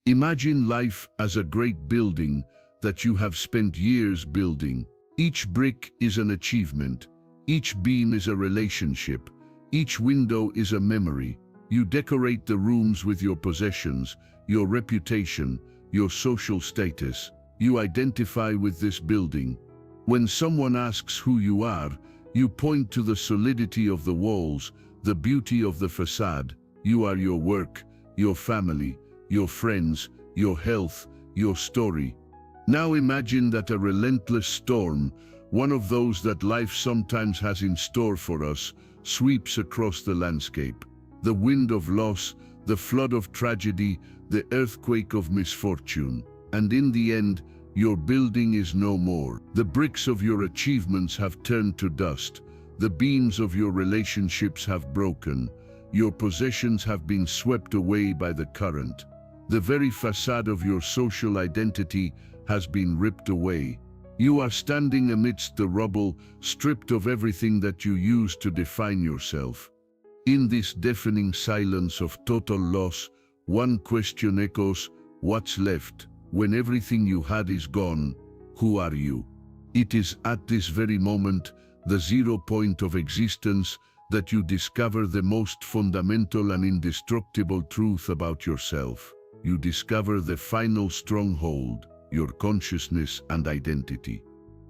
Imagine life as a great building that you have spent years building. Each brick is an achievement. Each beam is a relationship. Each window is a memory. You decorate the rooms with your possessions, your reputation, your social status. You identify with this building. When someone asks who you are, you point to the solidity of the walls, the beauty of the facade. You are your work, your family, your friends, your health, your story. Now imagine that a relentless storm, one of those that life sometimes has in store for us, sweeps across the landscape. The wind of loss, the flood of tragedy, the earthquake of misfortune. And in the end, your building is no more. The bricks of your achievements have turned to dust. The beams of your relationships have broken. Your possessions have been swept away by the current. The very facade of your social identity has been ripped away. You are standing amidst the rubble, stripped of everything that you used to define yourself. In this deafening silence of total loss, one question echoes: what's left? When everything you had is gone, who are you? It is at this very moment, the 0 point of existence, that you discover the most fundamental and indestructible truth about yourself. You discover the final stronghold, your consciousness and identity.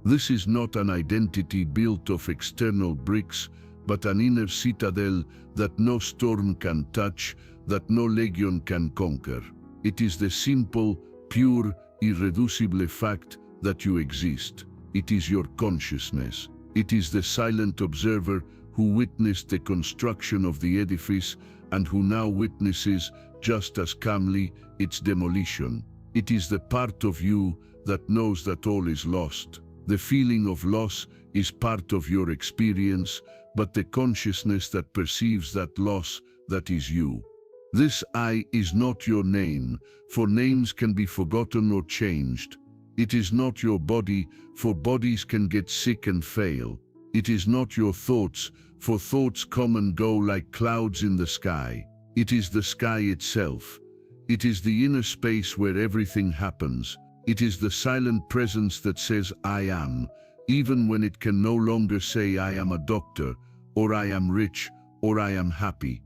This is not an identity built of external bricks, but an inner citadel that no storm can touch, that no legion can conquer. It is the simple, pure, irreducible fact that you exist. It is your consciousness. It is the silent observer who witnessed the construction of the edifice and who now witnesses, just as calmly, its demolition. It is the part of you that knows that all is lost. The feeling of loss is part of your experience, but the consciousness that perceives that loss, that is you. This I is not your name, for names can be forgotten or changed. It is not your body, for bodies can get sick and fail. It is not your thoughts, for thoughts come and go like clouds in the sky. It is the sky itself. It is the inner space where everything happens. It is the silent presence that says I am, even when it can no longer say I am a doctor, or I am rich, or I am happy.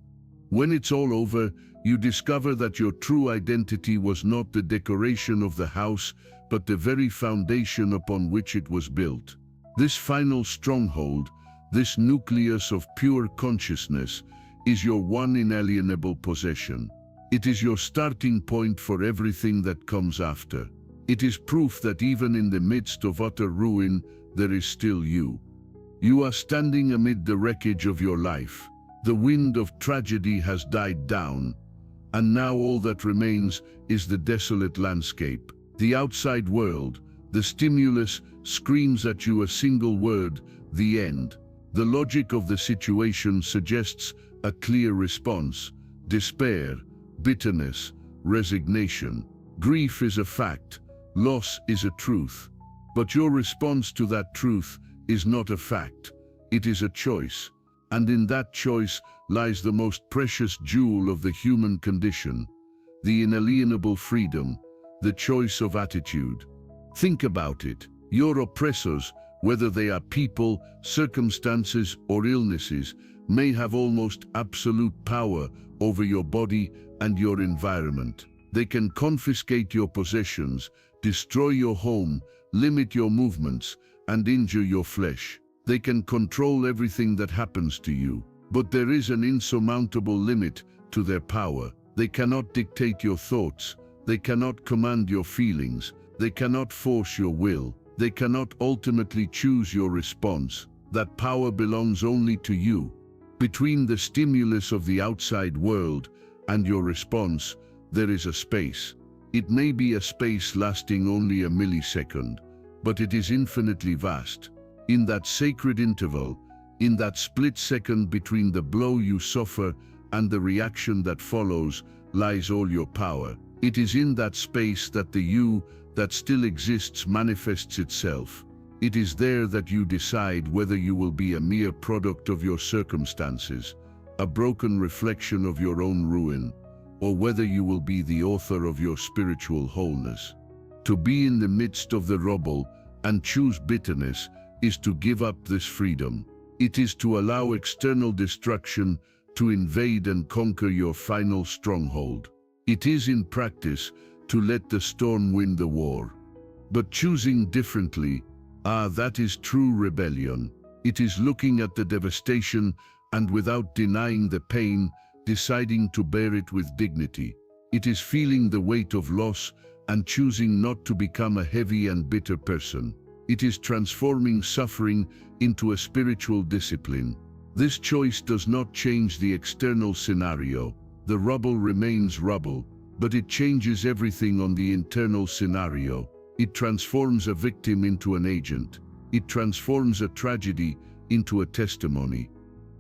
When it's all over, you discover that your true identity was not the decoration of the house, but the very foundation upon which it was built. This final stronghold, this nucleus of pure consciousness, is your one inalienable possession. It is your starting point for everything that comes after. It is proof that even in the midst of utter ruin, there is still you. You are standing amid the wreckage of your life. The wind of tragedy has died down, and now all that remains is the desolate landscape. The outside world, the stimulus, screams at you a single word: the end. The logic of the situation suggests a clear response: despair, bitterness, resignation. Grief is a fact, loss is a truth. But your response to that truth is not a fact, it is a choice. And in that choice lies the most precious jewel of the human condition, the inalienable freedom, the choice of attitude. Think about it. Your oppressors, whether they are people, circumstances, or illnesses, may have almost absolute power over your body and your environment. They can confiscate your possessions, destroy your home, limit your movements, and injure your flesh. They can control everything that happens to you. But there is an insurmountable limit to their power. They cannot dictate your thoughts. They cannot command your feelings. They cannot force your will. They cannot ultimately choose your response. That power belongs only to you. Between the stimulus of the outside world and your response, there is a space. It may be a space lasting only a millisecond, but it is infinitely vast. In that sacred interval, in that split second between the blow you suffer and the reaction that follows, lies all your power. It is in that space that the you that still exists manifests itself. It is there that you decide whether you will be a mere product of your circumstances, a broken reflection of your own ruin, or whether you will be the author of your spiritual wholeness. To be in the midst of the rubble and choose bitterness is to give up this freedom. It is to allow external destruction to invade and conquer your final stronghold. It is in practice to let the storm win the war. But choosing differently, that is true rebellion. It is looking at the devastation and without denying the pain, deciding to bear it with dignity. It is feeling the weight of loss and choosing not to become a heavy and bitter person. It is transforming suffering into a spiritual discipline. This choice does not change the external scenario. The rubble remains rubble, but it changes everything on the internal scenario. It transforms a victim into an agent. It transforms a tragedy into a testimony.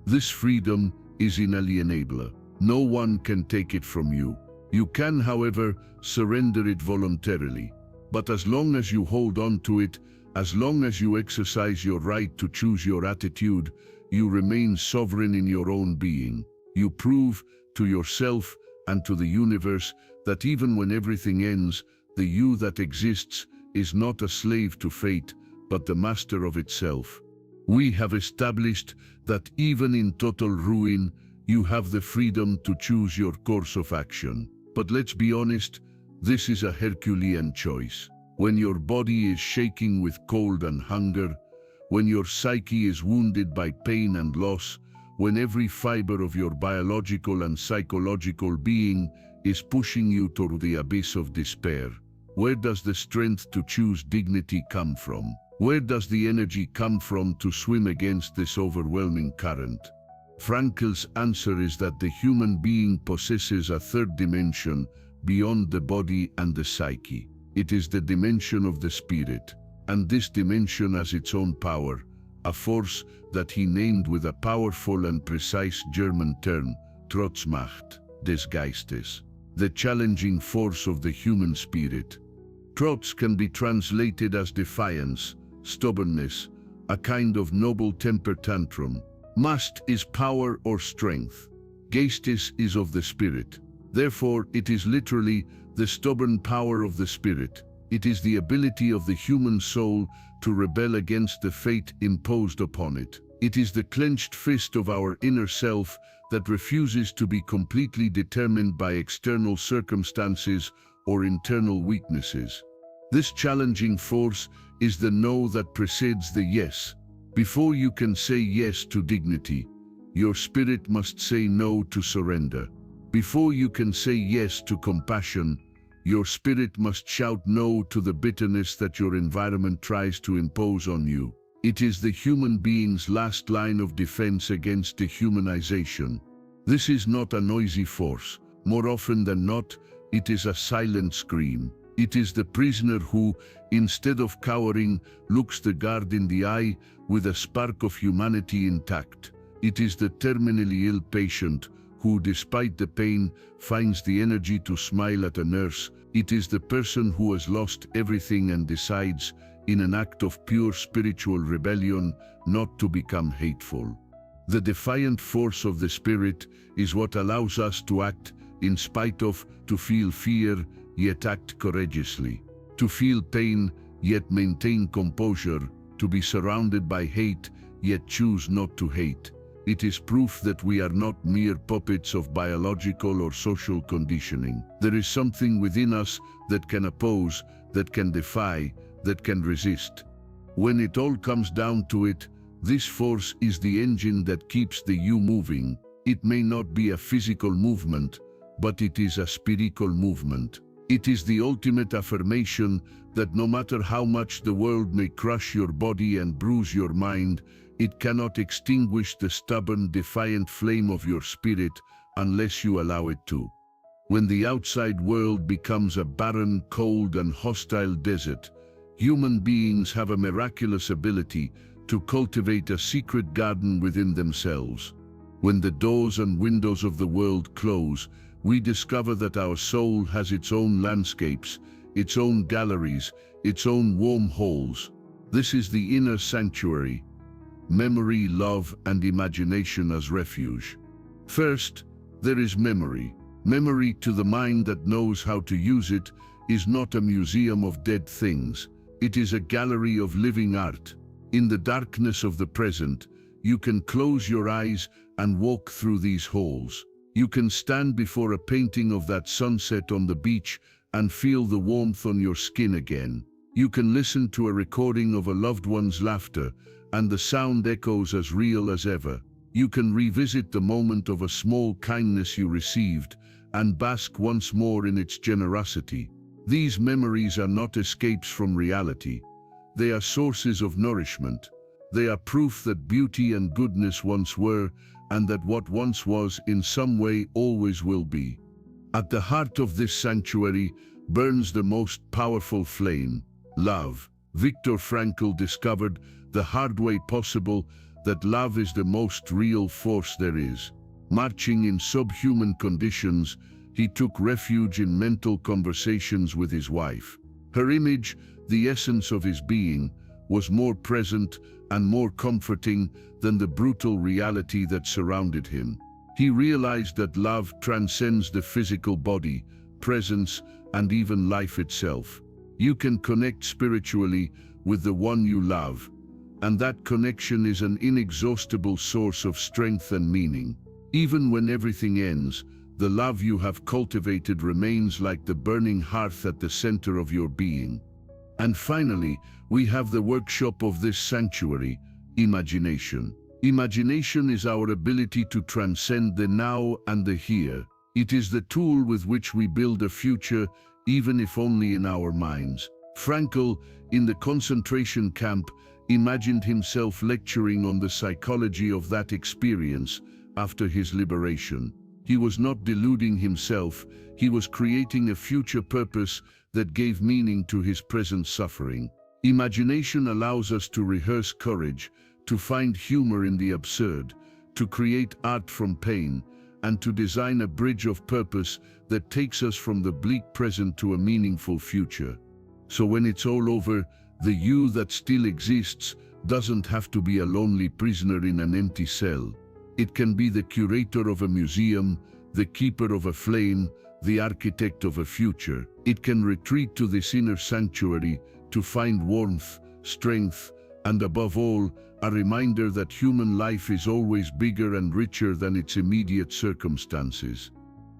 This freedom is inalienable. No one can take it from you. You can, however, surrender it voluntarily. But as long as you hold on to it, as long as you exercise your right to choose your attitude, you remain sovereign in your own being. You prove to yourself and to the universe that even when everything ends, the you that exists is not a slave to fate, but the master of itself. We have established that even in total ruin, you have the freedom to choose your course of action. But let's be honest, this is a Herculean choice. When your body is shaking with cold and hunger, when your psyche is wounded by pain and loss, when every fiber of your biological and psychological being is pushing you toward the abyss of despair, where does the strength to choose dignity come from? Where does the energy come from to swim against this overwhelming current? Frankl's answer is that the human being possesses a third dimension beyond the body and the psyche. It is the dimension of the spirit, and this dimension has its own power, a force that he named with a powerful and precise German term, Trotzmacht, des Geistes, the challenging force of the human spirit. Trotz can be translated as defiance, stubbornness, a kind of noble temper tantrum. Macht is power or strength. Geistes is of the spirit. Therefore, it is literally the stubborn power of the spirit. It is the ability of the human soul to rebel against the fate imposed upon it. It is the clenched fist of our inner self that refuses to be completely determined by external circumstances or internal weaknesses. This challenging force is the no that precedes the yes. Before you can say yes to dignity, your spirit must say no to surrender. Before you can say yes to compassion, your spirit must shout no to the bitterness that your environment tries to impose on you. It is the human being's last line of defense against dehumanization. This is not a noisy force. More often than not, it is a silent scream. It is the prisoner who, instead of cowering, looks the guard in the eye with a spark of humanity intact. It is the terminally ill patient who, despite the pain, finds the energy to smile at a nurse. It is the person who has lost everything and decides, in an act of pure spiritual rebellion, not to become hateful. The defiant force of the spirit is what allows us to act in spite of, to feel fear, yet act courageously, to feel pain, yet maintain composure, to be surrounded by hate, yet choose not to hate. It is proof that we are not mere puppets of biological or social conditioning. There is something within us that can oppose, that can defy, that can resist. When it all comes down to it, this force is the engine that keeps the you moving. It may not be a physical movement, but it is a spiritual movement. It is the ultimate affirmation that no matter how much the world may crush your body and bruise your mind, it cannot extinguish the stubborn, defiant flame of your spirit unless you allow it to. When the outside world becomes a barren, cold, and hostile desert, human beings have a miraculous ability to cultivate a secret garden within themselves. When the doors and windows of the world close, we discover that our soul has its own landscapes, its own galleries, its own warm halls. This is the inner sanctuary. Memory, love, and imagination as refuge. First, there is memory. Memory, to the mind that knows how to use it, is not a museum of dead things. It is a gallery of living art. In the darkness of the present, you can close your eyes and walk through these halls. You can stand before a painting of that sunset on the beach and feel the warmth on your skin again. You can listen to a recording of a loved one's laughter, and the sound echoes as real as ever. You can revisit the moment of a small kindness you received and bask once more in its generosity. These memories are not escapes from reality. They are sources of nourishment. They are proof that beauty and goodness once were, and that what once was in some way always will be. At the heart of this sanctuary burns the most powerful flame, love. Viktor Frankl discovered the hard way possible that love is the most real force there is. Marching in subhuman conditions, he took refuge in mental conversations with his wife. Her image, the essence of his being, was more present and more comforting than the brutal reality that surrounded him. He realized that love transcends the physical body, presence, and even life itself. You can connect spiritually with the one you love, and that connection is an inexhaustible source of strength and meaning. Even when everything ends, the love you have cultivated remains like the burning hearth at the center of your being. And finally, we have the workshop of this sanctuary, imagination. Imagination is our ability to transcend the now and the here. It is the tool with which we build a future, even if only in our minds. Frankl, in the concentration camp, imagined himself lecturing on the psychology of that experience after his liberation. He was not deluding himself, he was creating a future purpose that gave meaning to his present suffering. Imagination allows us to rehearse courage, to find humor in the absurd, to create art from pain, and to design a bridge of purpose that takes us from the bleak present to a meaningful future. So when it's all over, the you that still exists doesn't have to be a lonely prisoner in an empty cell. It can be the curator of a museum, the keeper of a flame, the architect of a future. It can retreat to this inner sanctuary to find warmth, strength, and above all, a reminder that human life is always bigger and richer than its immediate circumstances.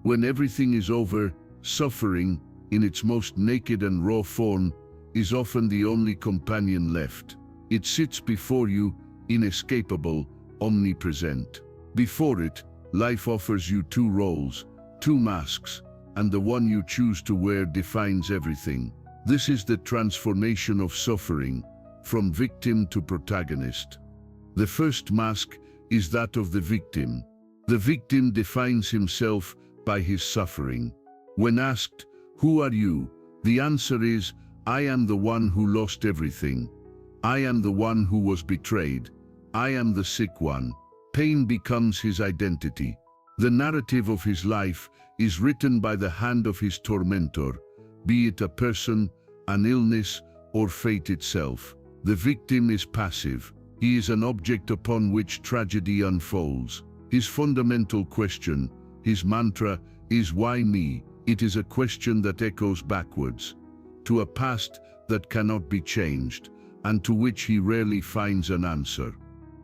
When everything is over, suffering, in its most naked and raw form, is often the only companion left. It sits before you, inescapable, omnipresent. Before it, life offers you two roles, two masks, and the one you choose to wear defines everything. This is the transformation of suffering, from victim to protagonist. The first mask is that of the victim. The victim defines himself by his suffering. When asked, "Who are you?" the answer is, "I am the one who lost everything. I am the one who was betrayed. I am the sick one." Pain becomes his identity. The narrative of his life is written by the hand of his tormentor, be it a person, an illness, or fate itself. The victim is passive. He is an object upon which tragedy unfolds. His fundamental question, his mantra, is "Why me?" It is a question that echoes backwards, to a past that cannot be changed, and to which he rarely finds an answer.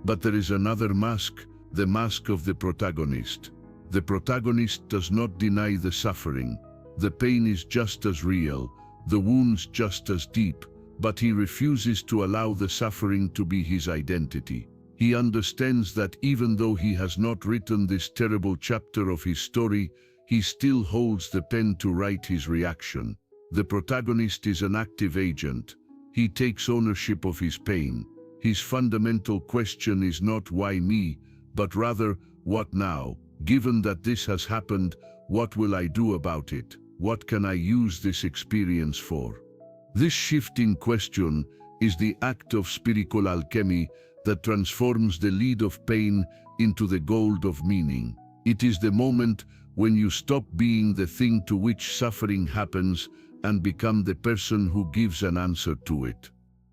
But there is another mask, the mask of the protagonist. The protagonist does not deny the suffering. The pain is just as real, the wounds just as deep, but he refuses to allow the suffering to be his identity. He understands that even though he has not written this terrible chapter of his story, he still holds the pen to write his reaction. The protagonist is an active agent. He takes ownership of his pain. His fundamental question is not "Why me?" but rather, "What now? Given that this has happened, what will I do about it? What can I use this experience for?" This shift in question is the act of spiritual alchemy that transforms the lead of pain into the gold of meaning. It is the moment when you stop being the thing to which suffering happens and become the person who gives an answer to it.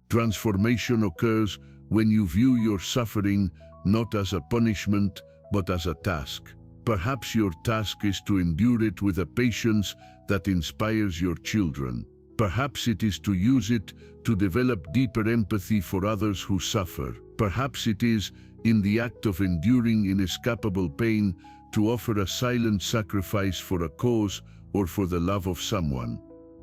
Transformation occurs when you view your suffering not as a punishment, but as a task. perhaps your task is to endure it with a patience that inspires your children. Perhaps it is to use it to develop deeper empathy for others who suffer. Perhaps it is, in the act of enduring inescapable pain, to offer a silent sacrifice for a cause or for the love of someone.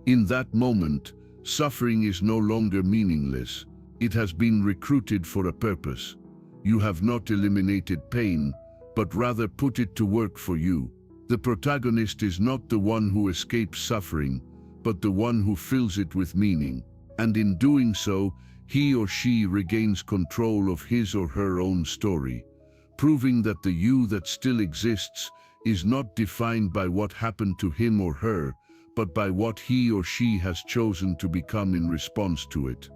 In that moment, suffering is no longer meaningless. It has been recruited for a purpose. You have not eliminated pain, but rather put it to work for you. The protagonist is not the one who escapes suffering, but the one who fills it with meaning. And in doing so, he or she regains control of his or her own story, proving that the you that still exists is not defined by what happened to him or her, but by what he or she has chosen to become in response to it.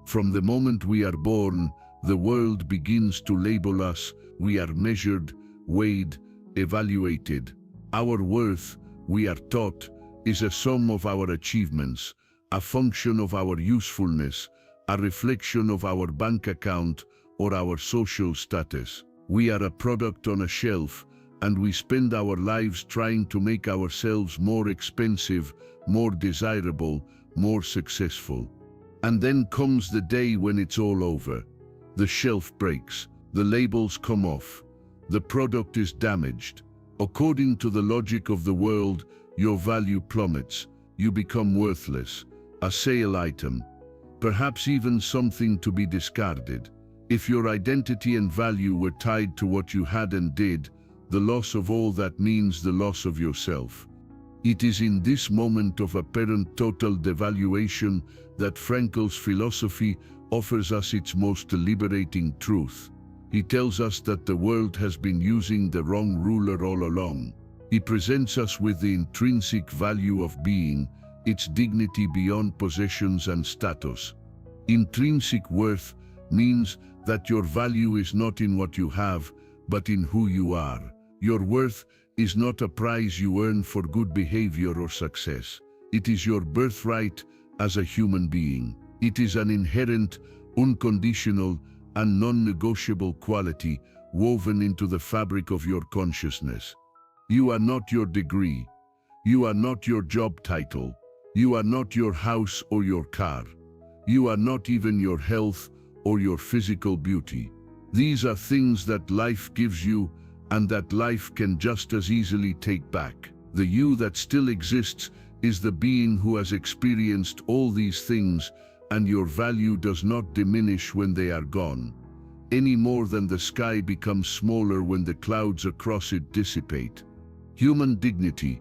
From the moment we are born, the world begins to label us. We are measured, weighed, evaluated. Our worth, we are taught, is a sum of our achievements, a function of our usefulness, a reflection of our bank account or our social status. We are a product on a shelf, and we spend our lives trying to make ourselves more expensive, more desirable, more successful. And then comes the day when it's all over. The shelf breaks, the labels come off, the product is damaged. According to the logic of the world, your value plummets, you become worthless, a sale item, perhaps even something to be discarded. If your identity and value were tied to what you had and did, the loss of all that means the loss of yourself. It is in this moment of apparent total devaluation that Frankl's philosophy offers us its most liberating truth. He tells us that the world has been using the wrong ruler all along. He presents us with the intrinsic value of being, its dignity beyond possessions and status. Intrinsic worth means that your value is not in what you have, but in who you are. Your worth is not a prize you earn for good behavior or success. It is your birthright as a human being. It is an inherent, unconditional, and non-negotiable quality woven into the fabric of your consciousness. You are not your degree. You are not your job title. You are not your house or your car. You are not even your health or your physical beauty. These are things that life gives you and that life can just as easily take back. The you that still exists is the being who has experienced all these things, and your value does not diminish when they are gone, any more than the sky becomes smaller when the clouds across it dissipate. Human dignity,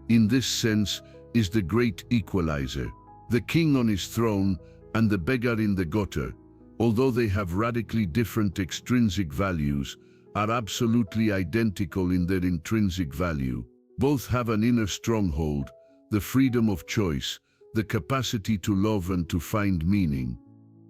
in this sense, is the great equalizer. The king on his throne and the beggar in the gutter, although they have radically different extrinsic values, are absolutely identical in their intrinsic value. Both have an inner stronghold, the freedom of choice, the capacity to love and to find meaning.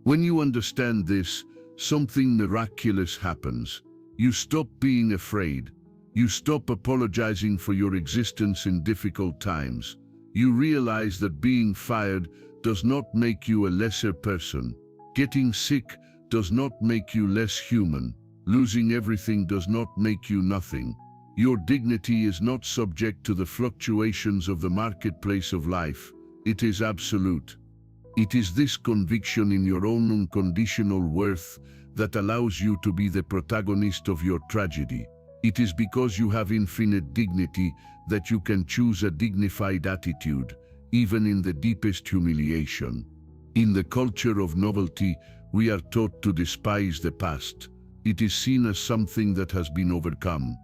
When you understand this, something miraculous happens. You stop being afraid. You stop apologizing for your existence in difficult times. You realize that being fired does not make you a lesser person. Getting sick does not make you less human. Losing everything does not make you nothing. Your dignity is not subject to the fluctuations of the marketplace of life. It is absolute. It is this conviction in your own unconditional worth that allows you to be the protagonist of your tragedy. It is because you have infinite dignity that you can choose a dignified attitude, even in the deepest humiliation. In the culture of novelty, we are taught to despise the past. It is seen as something that has been overcome,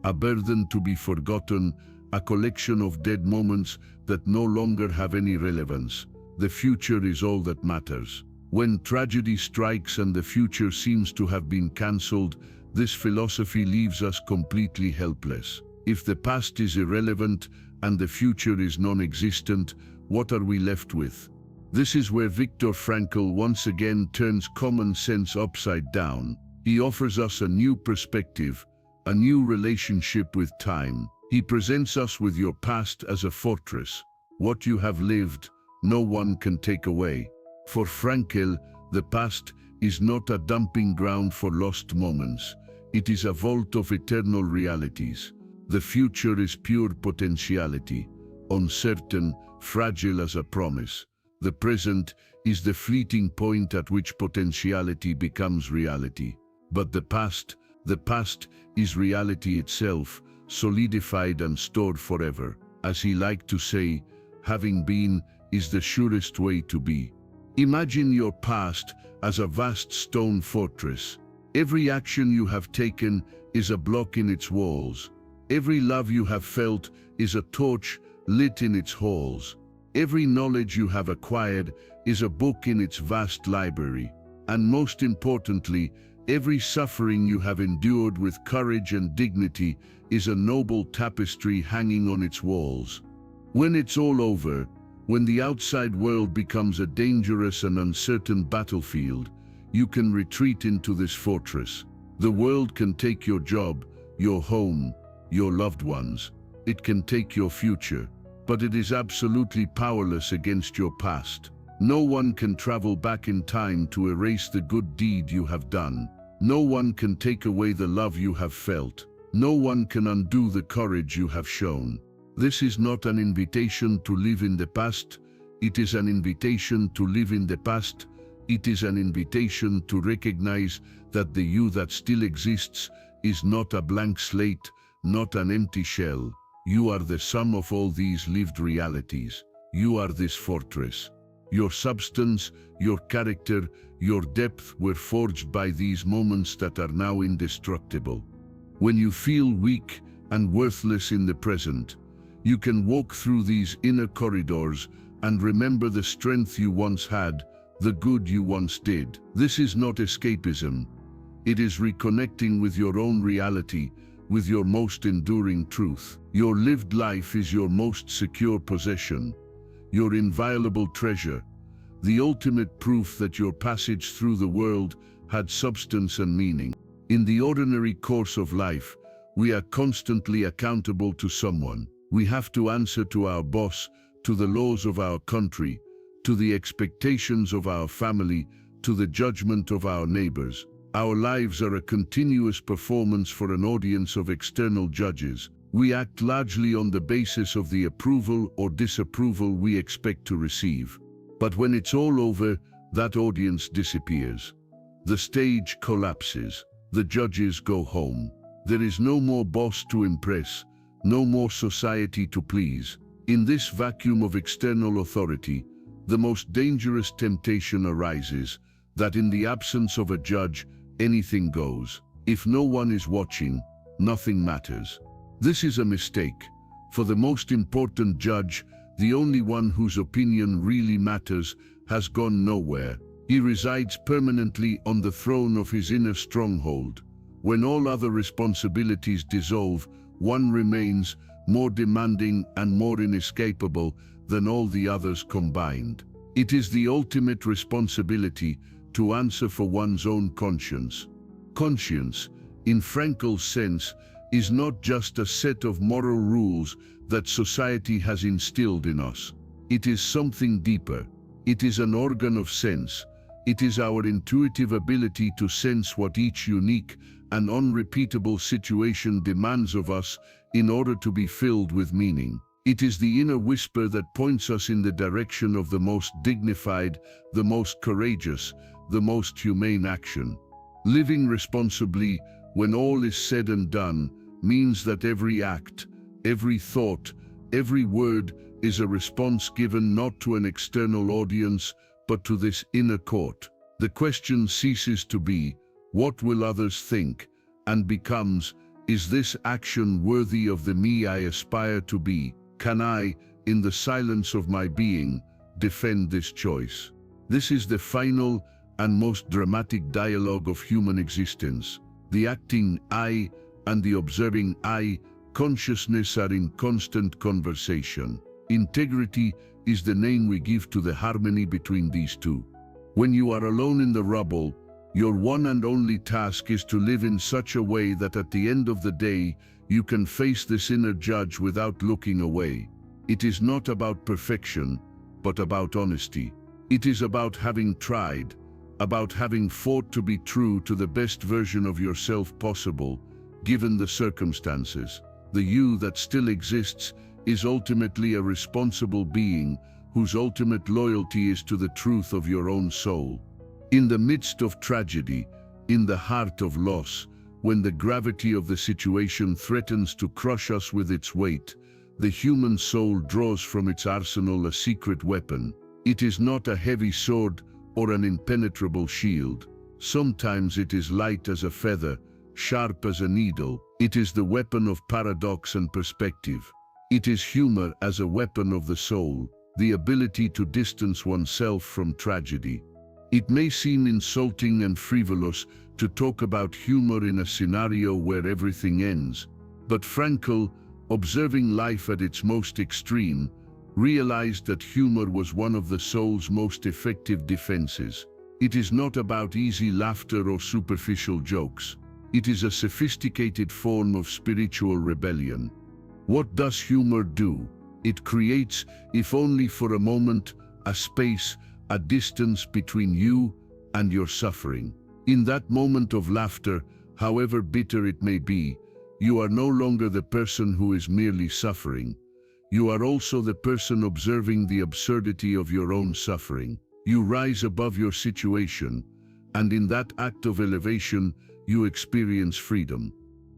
a burden to be forgotten, a collection of dead moments that no longer have any relevance. The future is all that matters. When tragedy strikes and the future seems to have been cancelled, this philosophy leaves us completely helpless. If the past is irrelevant and the future is non-existent, what are we left with? This is where Viktor Frankl once again turns common sense upside down. He offers us a new perspective, a new relationship with time. He presents us with your past as a fortress. What you have lived, no one can take away. For Frankl, the past is not a dumping ground for lost moments. It is a vault of eternal realities. The future is pure potentiality, uncertain, fragile as a promise. The present is the fleeting point at which potentiality becomes reality. But the past is reality itself, solidified and stored forever. As he liked to say, having been is the surest way to be. Imagine your past as a vast stone fortress. Every action you have taken is a block in its walls. Every love you have felt is a torch lit in its halls. Every knowledge you have acquired is a book in its vast library. And most importantly, every suffering you have endured with courage and dignity is a noble tapestry hanging on its walls. When it's all over, when the outside world becomes a dangerous and uncertain battlefield, you can retreat into this fortress. The world can take your job, your home, your loved ones. It can take your future, but it is absolutely powerless against your past. No one can travel back in time to erase the good deed you have done. No one can take away the love you have felt. No one can undo the courage you have shown. This is not an invitation to live in the past. It is an invitation to live in the past. It is an invitation to recognize that the you that still exists is not a blank slate, not an empty shell. You are the sum of all these lived realities. You are this fortress. Your substance, your character, your depth were forged by these moments that are now indestructible. When you feel weak and worthless in the present, you can walk through these inner corridors and remember the strength you once had, the good you once did. This is not escapism. It is reconnecting with your own reality, with your most enduring truth. Your lived life is your most secure possession, your inviolable treasure, the ultimate proof that your passage through the world had substance and meaning. In the ordinary course of life, we are constantly accountable to someone. We have to answer to our boss, to the laws of our country, to the expectations of our family, to the judgment of our neighbors. Our lives are a continuous performance for an audience of external judges. We act largely on the basis of the approval or disapproval we expect to receive. But when it's all over, that audience disappears. The stage collapses. The judges go home. There is no more boss to impress, no more society to please. In this vacuum of external authority, the most dangerous temptation arises, that in the absence of a judge, anything goes. If no one is watching, nothing matters. This is a mistake. For the most important judge, the only one whose opinion really matters, has gone nowhere. He resides permanently on the throne of his inner stronghold. When all other responsibilities dissolve, one remains, more demanding and more inescapable than all the others combined. It is the ultimate responsibility to answer for one's own conscience. Conscience, in Frankl's sense, is not just a set of moral rules that society has instilled in us. It is something deeper. It is an organ of sense. It is our intuitive ability to sense what each unique and unrepeatable situation demands of us in order to be filled with meaning. It is the inner whisper that points us in the direction of the most dignified, the most courageous, the most humane action. Living responsibly, when all is said and done, means that every act, every thought, every word is a response given not to an external audience, but to this inner court. The question ceases to be, what will others think, and becomes, is this action worthy of the me I aspire to be? Can I, in the silence of my being, defend this choice? This is the final and most dramatic dialogue of human existence. The acting I and the observing I, consciousness, are in constant conversation. Integrity is the name we give to the harmony between these two. When you are alone in the rubble, your one and only task is to live in such a way that at the end of the day, you can face this inner judge without looking away. It is not about perfection, but about honesty. It is about having tried, about having fought to be true to the best version of yourself possible, given the circumstances. The you that still exists is ultimately a responsible being whose ultimate loyalty is to the truth of your own soul. In the midst of tragedy, in the heart of loss, when the gravity of the situation threatens to crush us with its weight, the human soul draws from its arsenal a secret weapon. It is not a heavy sword or an impenetrable shield. Sometimes it is light as a feather, sharp as a needle. It is the weapon of paradox and perspective. It is humor as a weapon of the soul, the ability to distance oneself from tragedy. It may seem insulting and frivolous to talk about humor in a scenario where everything ends, but Frankl, observing life at its most extreme, realized that humor was one of the soul's most effective defenses. It is not about easy laughter or superficial jokes. It is a sophisticated form of spiritual rebellion. What does humor do? It creates, if only for a moment, a space, a distance between you and your suffering. In that moment of laughter, however bitter it may be, you are no longer the person who is merely suffering. You are also the person observing the absurdity of your own suffering. You rise above your situation, and in that act of elevation, you experience freedom.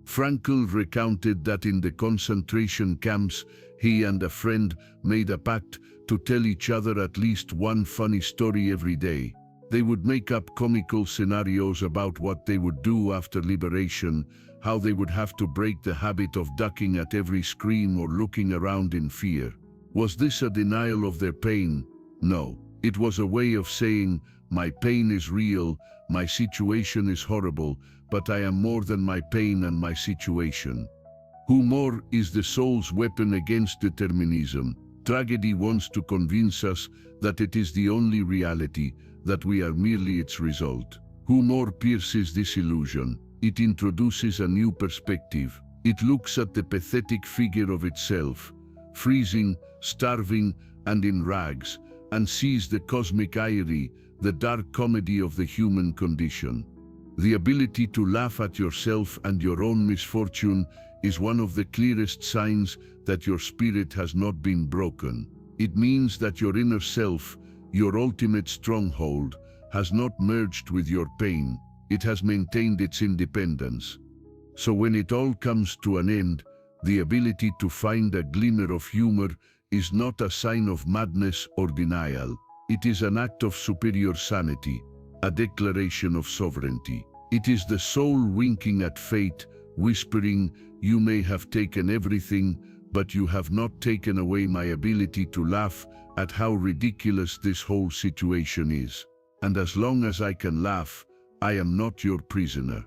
Frankl recounted that in the concentration camps, he and a friend made a pact to tell each other at least one funny story every day. They would make up comical scenarios about what they would do after liberation, how they would have to break the habit of ducking at every scream or looking around in fear. Was this a denial of their pain? No. It was a way of saying, my pain is real, my situation is horrible, but I am more than my pain and my situation. Humor is the soul's weapon against determinism. Tragedy wants to convince us that it is the only reality, that we are merely its result. Humor pierces this illusion. It introduces a new perspective. It looks at the pathetic figure of itself, freezing, starving, and in rags, and sees the cosmic irony, the dark comedy of the human condition. The ability to laugh at yourself and your own misfortune is one of the clearest signs that your spirit has not been broken. It means that your inner self, your ultimate stronghold, has not merged with your pain. It has maintained its independence. So when it all comes to an end, the ability to find a glimmer of humor is not a sign of madness or denial. It is an act of superior sanity, a declaration of sovereignty. It is the soul winking at fate, whispering, you may have taken everything, but you have not taken away my ability to laugh at how ridiculous this whole situation is. And as long as I can laugh, I am not your prisoner.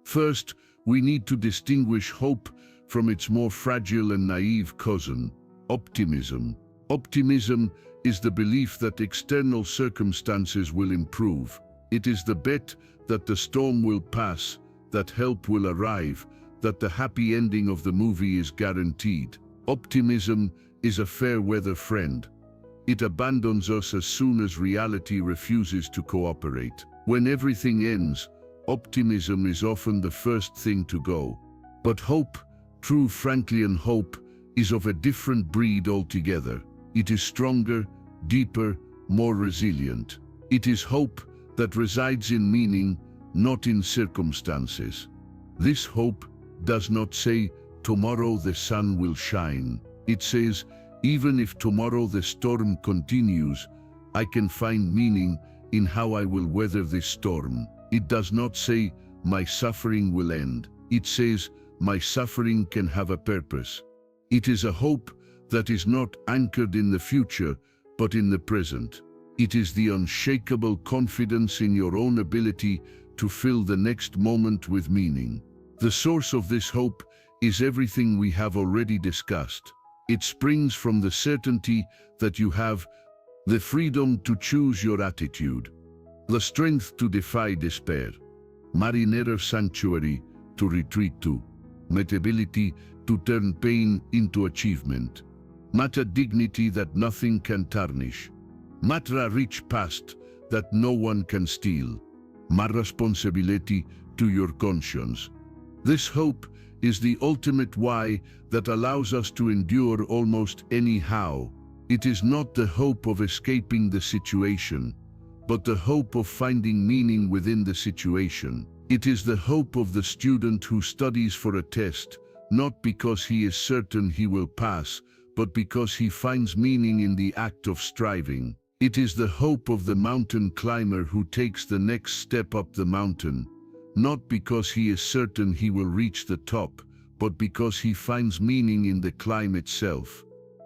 First, we need to distinguish hope from its more fragile and naive cousin, optimism. Optimism is the belief that external circumstances will improve. It is the bet that the storm will pass, that help will arrive, that the happy ending of the movie is guaranteed. Optimism is a fair-weather friend. It abandons us as soon as reality refuses to cooperate. When everything ends, optimism is often the first thing to go. But hope, true Franklian hope, is of a different breed altogether. It is stronger, deeper, more resilient. It is hope that resides in meaning, not in circumstances. This hope does not say, tomorrow the sun will shine. It says, even if tomorrow the storm continues, I can find meaning in how I will weather this storm. It does not say, my suffering will end. It says, my suffering can have a purpose. It is a hope that is not anchored in the future, but in the present. It is the unshakable confidence in your own ability to fill the next moment with meaning. The source of this hope is everything we have already discussed. It springs from the certainty that you have the freedom to choose your attitude, the strength to defy despair, marinere sanctuary to retreat to, metability to turn pain into achievement, mata dignity that nothing can tarnish, matra rich past that no one can steal, ma responsibility to your conscience. This hope is the ultimate why that allows us to endure almost any how. It is not the hope of escaping the situation, but the hope of finding meaning within the situation. It is the hope of the student who studies for a test, not because he is certain he will pass, but because he finds meaning in the act of striving. It is the hope of the mountain climber who takes the next step up the mountain, not because he is certain he will reach the top, but because he finds meaning in the climb itself.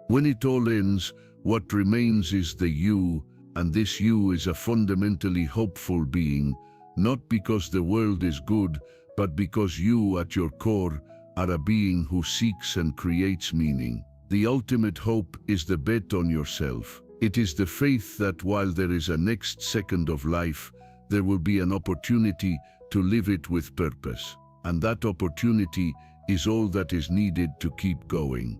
When it all ends, what remains is the you, and this you is a fundamentally hopeful being, not because the world is good, but because you, at your core, are a being who seeks and creates meaning. The ultimate hope is the bet on yourself. It is the faith that while there is a next second of life, there will be an opportunity to live it with purpose. And that opportunity is all that is needed to keep going.